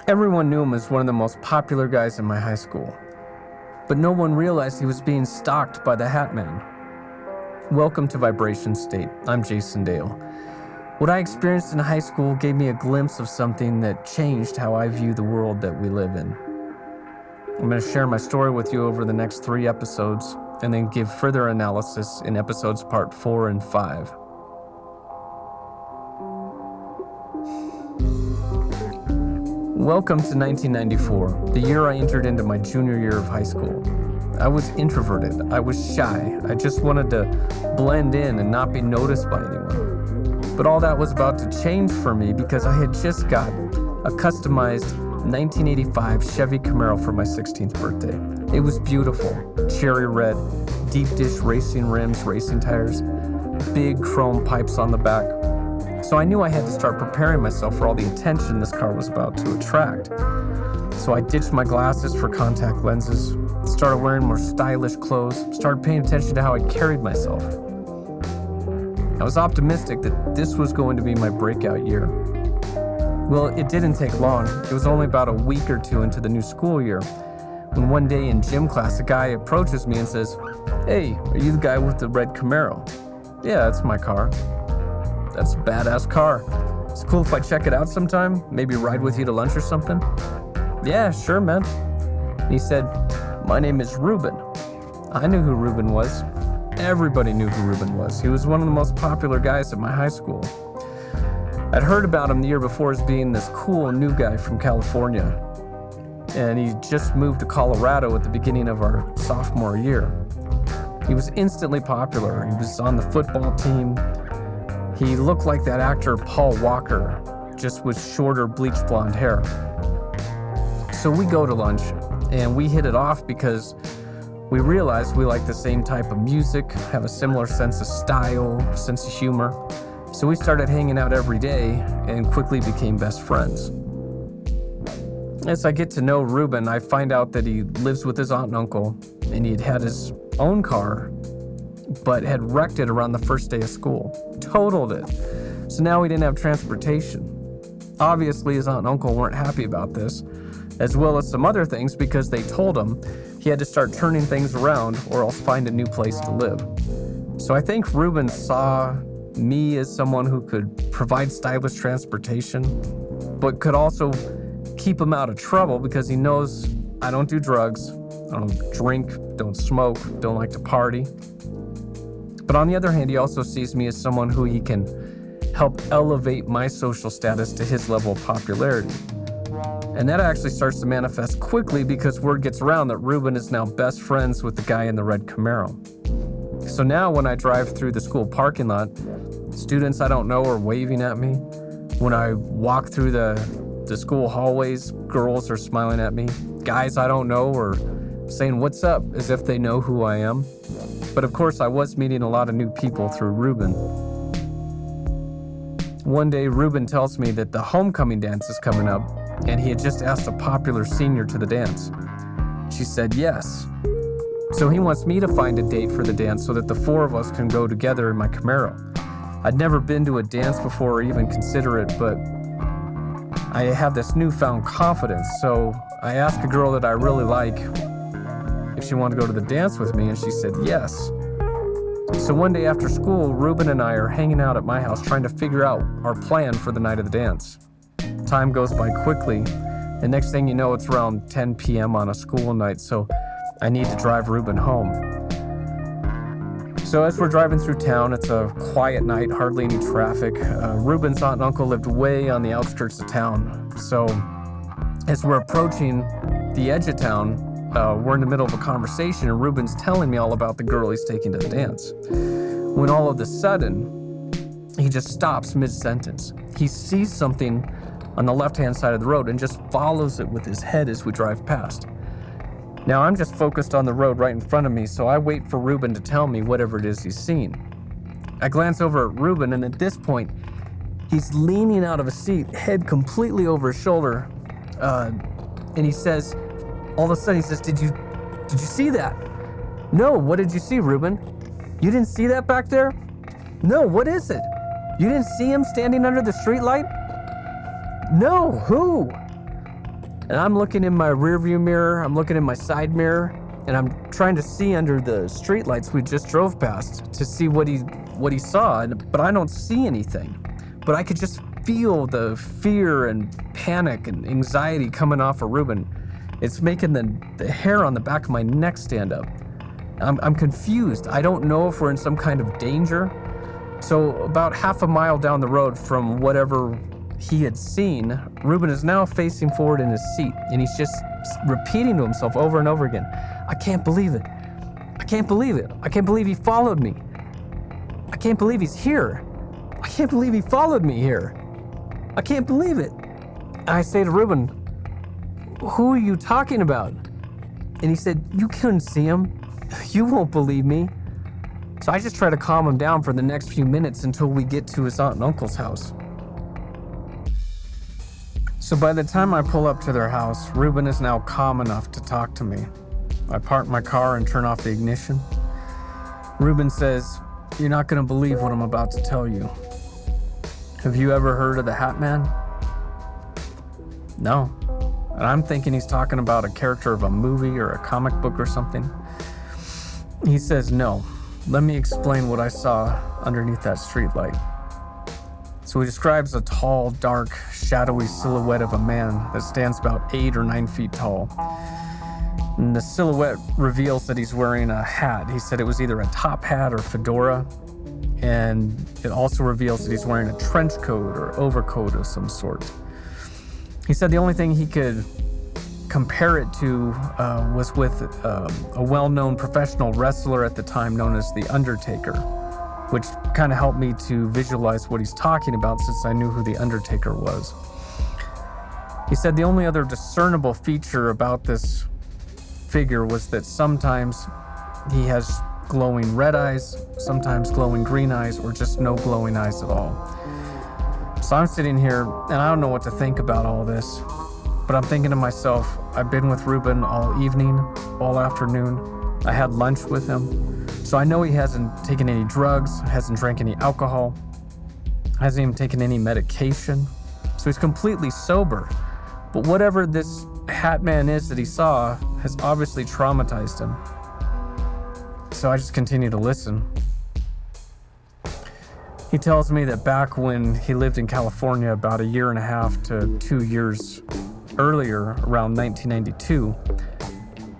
Everyone knew him as one of the most popular guys in my high school, but no one realized he was being stalked by the Hat Man. Welcome to Vibration State. I'm Jason Dale. What I experienced in high school gave me a glimpse of something that changed how I view the world that we live in. I'm going to share my story with you over the next 3 episodes and then give further analysis in episodes part 4 and 5. Welcome to 1994, the year I entered into my junior year of high school. I was introverted, I was shy, I just wanted to blend in and not be noticed by anyone. But all that was about to change for me because I had just got a customized 1985 Chevy Camaro for my 16th birthday. It was beautiful, cherry red, deep dish racing rims, racing tires, big chrome pipes on the back. So I knew I had to start preparing myself for all the attention this car was about to attract. So I ditched my glasses for contact lenses, started wearing more stylish clothes, started paying attention to how I carried myself. I was optimistic that this was going to be my breakout year. Well, it didn't take long. It was only about a week or two into the new school year when one day in gym class, a guy approaches me and says, "Hey, are you the guy with the red Camaro?" "Yeah, that's my car." "That's a badass car. It's cool if I check it out sometime, maybe ride with you to lunch or something?" "Yeah, sure, man." And he said, "My name is Ruben." I knew who Ruben was. Everybody knew who Ruben was. He was one of the most popular guys at my high school. I'd heard about him the year before as being this cool new guy from California. And he just moved to Colorado at the beginning of our sophomore year. He was instantly popular. He was on the football team. He looked like that actor Paul Walker, just with shorter bleached blonde hair. So we go to lunch, and we hit it off because we realized we like the same type of music, have a similar sense of style, sense of humor. So we started hanging out every day and quickly became best friends. As I get to know Ruben, I find out that he lives with his aunt and uncle, and he had his own car, but had wrecked it around the first day of school. Totaled it. So now he didn't have transportation. Obviously, his aunt and uncle weren't happy about this, as well as some other things, because they told him he had to start turning things around or else find a new place to live. So I think Ruben saw me as someone who could provide stylish transportation, but could also keep him out of trouble because he knows I don't do drugs, I don't drink, don't smoke, don't like to party. But on the other hand, he also sees me as someone who he can help elevate my social status to his level of popularity. And that actually starts to manifest quickly because word gets around that Ruben is now best friends with the guy in the red Camaro. So now when I drive through the school parking lot, students I don't know are waving at me. When I walk through the school hallways, girls are smiling at me. Guys I don't know are saying "what's up" as if they know who I am. But of course, I was meeting a lot of new people through Ruben. One day, Ruben tells me that the homecoming dance is coming up, and he had just asked a popular senior to the dance. She said yes. So he wants me to find a date for the dance so that the 4 of us can go together in my Camaro. I'd never been to a dance before or even consider it, but I have this newfound confidence, so I asked a girl that I really like if she wanted to go to the dance with me, and she said yes. So one day after school, Ruben and I are hanging out at my house trying to figure out our plan for the night of the dance. Time goes by quickly, and next thing you know, it's around 10 p.m. on a school night, so I need to drive Ruben home. So as we're driving through town, it's a quiet night, hardly any traffic. Ruben's aunt and uncle lived way on the outskirts of town, so as we're approaching the edge of town, we're in the middle of a conversation, and Ruben's telling me all about the girl he's taking to the dance. When all of a sudden, he just stops mid-sentence. He sees something on the left-hand side of the road and just follows it with his head as we drive past. Now, I'm just focused on the road right in front of me, so I wait for Ruben to tell me whatever it is he's seen. I glance over at Ruben, and at this point, he's leaning out of a seat, head completely over his shoulder, and he says, all of a sudden, he says, Did you see that?" "No, what did you see, Ruben?" "You didn't see that back there?" "No, what is it?" "You didn't see him standing under the streetlight?" "No, who?" And I'm looking in my rearview mirror, I'm looking in my side mirror, and I'm trying to see under the streetlights we just drove past to see what he saw, but I don't see anything. But I could just feel the fear and panic and anxiety coming off of Ruben. It's making the hair on the back of my neck stand up. I'm confused. I don't know if we're in some kind of danger. So about half a mile down the road from whatever he had seen, Ruben is now facing forward in his seat, and he's just repeating to himself over and over again, I can't believe it. I can't believe it. I can't believe he followed me. I can't believe he's here. I can't believe he followed me here. I can't believe it. And I say to Ruben, who are you talking about? And he said, you couldn't see him. You won't believe me. So I just try to calm him down for the next few minutes until we get to his aunt and uncle's house. So by the time I pull up to their house, Ruben is now calm enough to talk to me. I park my car and turn off the ignition. Ruben says, you're not going to believe what I'm about to tell you. Have you ever heard of the Hat Man? No. And I'm thinking he's talking about a character of a movie or a comic book or something. He says, no. Let me explain what I saw underneath that streetlight. So he describes a tall, dark, shadowy silhouette of a man that stands about 8 or 9 feet tall. And the silhouette reveals that he's wearing a hat. He said it was either a top hat or fedora. And it also reveals that he's wearing a trench coat or overcoat of some sort. He said the only thing he could compare it to was with a well-known professional wrestler at the time known as The Undertaker, which kind of helped me to visualize what he's talking about since I knew who The Undertaker was. He said the only other discernible feature about this figure was that sometimes he has glowing red eyes, sometimes glowing green eyes, or just no glowing eyes at all. So I'm sitting here and I don't know what to think about all this, but I'm thinking to myself, I've been with Ruben all evening, all afternoon. I had lunch with him. So I know he hasn't taken any drugs, hasn't drank any alcohol, hasn't even taken any medication. So he's completely sober. But whatever this Hat Man is that he saw has obviously traumatized him. So I just continue to listen. He tells me that back when he lived in California about 1.5 to 2 years earlier, around 1992,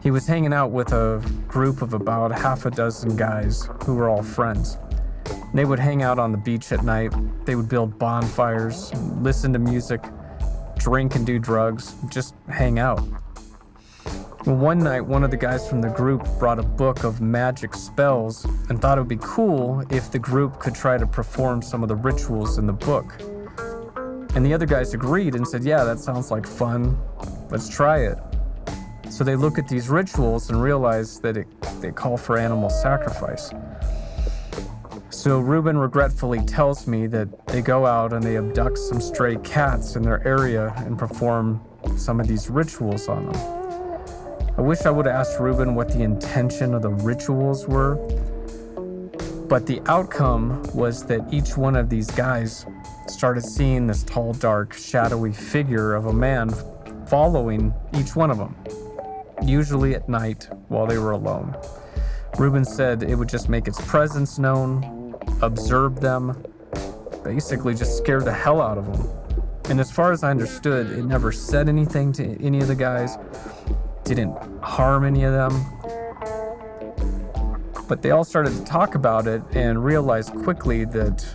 he was hanging out with a group of about 6 guys who were all friends. They would hang out on the beach at night. They would build bonfires, listen to music, drink and do drugs, just hang out. Well, one night, one of the guys from the group brought a book of magic spells and thought it would be cool if the group could try to perform some of the rituals in the book. And the other guys agreed and said, yeah, that sounds like fun. Let's try it. So they look at these rituals and realize that they call for animal sacrifice. So Ruben regretfully tells me that they go out and they abduct some stray cats in their area and perform some of these rituals on them. I wish I would have asked Ruben what the intention of the rituals were, but the outcome was that each one of these guys started seeing this tall, dark, shadowy figure of a man following each one of them, usually at night while they were alone. Ruben said it would just make its presence known, observe them, basically just scare the hell out of them. And as far as I understood, it never said anything to any of the guys, didn't harm any of them. But they all started to talk about it and realized quickly that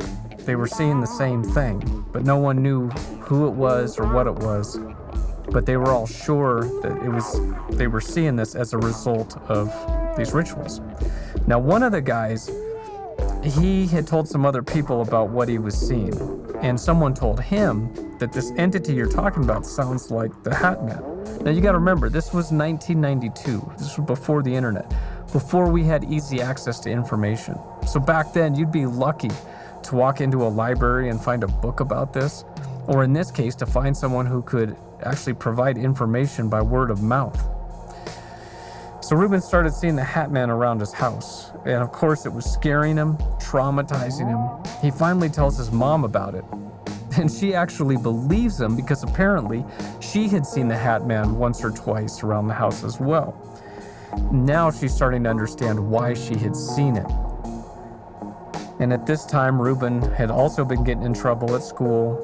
they were seeing the same thing, but no one knew who it was or what it was. But they were all sure that they were seeing this as a result of these rituals. Now, one of the guys, he had told some other people about what he was seeing, and someone told him that this entity you're talking about sounds like the Hat Man. Now, you got to remember, this was 1992. This was before the internet, before we had easy access to information. So back then, you'd be lucky to walk into a library and find a book about this, or in this case, to find someone who could actually provide information by word of mouth. So Ruben started seeing the Hat Man around his house, and of course it was scaring him, traumatizing him. He finally tells his mom about it, And she actually believes him because apparently she had seen the Hat Man once or twice around the house as well. Now she's starting to understand why she had seen it. And at this time, Ruben had also been getting in trouble at school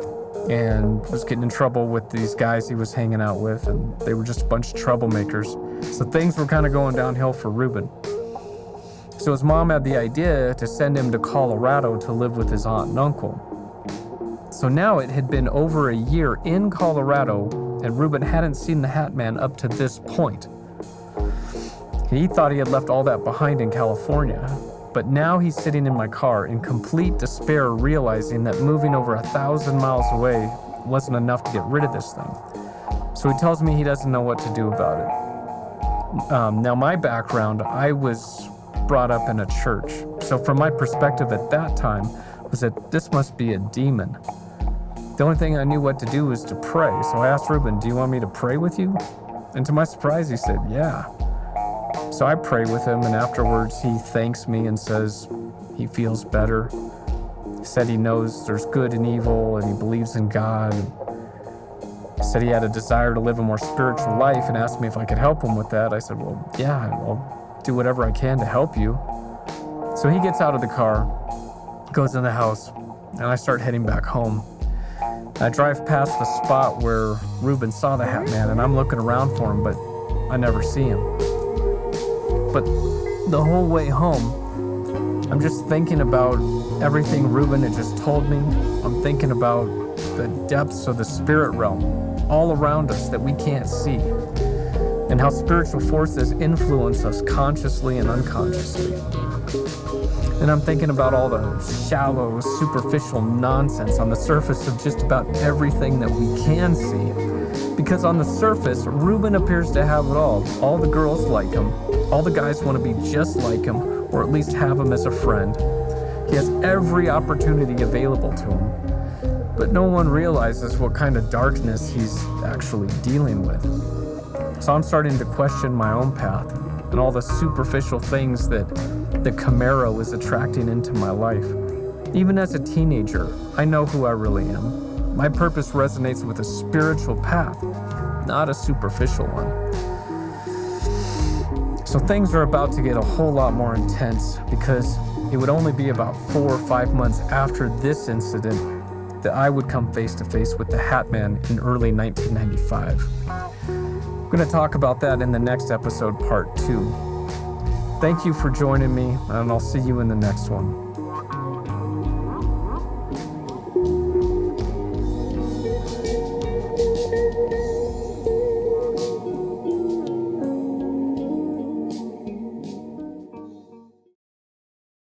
and was getting in trouble with these guys he was hanging out with, and they were just a bunch of troublemakers. So things were kind of going downhill for Ruben. So his mom had the idea to send him to Colorado to live with his aunt and uncle. So now it had been over a year in Colorado, and Ruben hadn't seen the Hat Man up to this point. He thought he had left all that behind in California, but now he's sitting in my car in complete despair, realizing that moving over 1,000 miles away wasn't enough to get rid of this thing. So he tells me he doesn't know what to do about it. Now my background, I was brought up in a church. So from my perspective at that time was that this must be a demon. The only thing I knew what to do was to pray. So I asked Ruben, do you want me to pray with you? And to my surprise, he said, yeah. So I pray with him, and afterwards he thanks me and says he feels better. He said he knows there's good and evil, and he believes in God. He said he had a desire to live a more spiritual life and asked me if I could help him with that. I said, well, yeah, I'll do whatever I can to help you. So he gets out of the car, goes in the house, and I start heading back home. I drive past the spot where Ruben saw the Hat Man, and I'm looking around for him, but I never see him. But the whole way home, I'm just thinking about everything Ruben had just told me. I'm thinking about the depths of the spirit realm all around us that we can't see, and how spiritual forces influence us consciously and unconsciously. And I'm thinking about all the shallow, superficial nonsense on the surface of just about everything that we can see. Because on the surface, Ruben appears to have it all. All the girls like him. All the guys want to be just like him, or at least have him as a friend. He has every opportunity available to him. But no one realizes what kind of darkness he's actually dealing with. So I'm starting to question my own path and all the superficial things that the Camaro is attracting into my life. Even as a teenager, I know who I really am. My purpose resonates with a spiritual path, not a superficial one. So things are about to get a whole lot more intense, because it would only be about 4 or 5 months after this incident that I would come face to face with the Hat Man in early 1995. I'm going to talk about that in the next episode, part 2. Thank you for joining me, and I'll see you in the next one.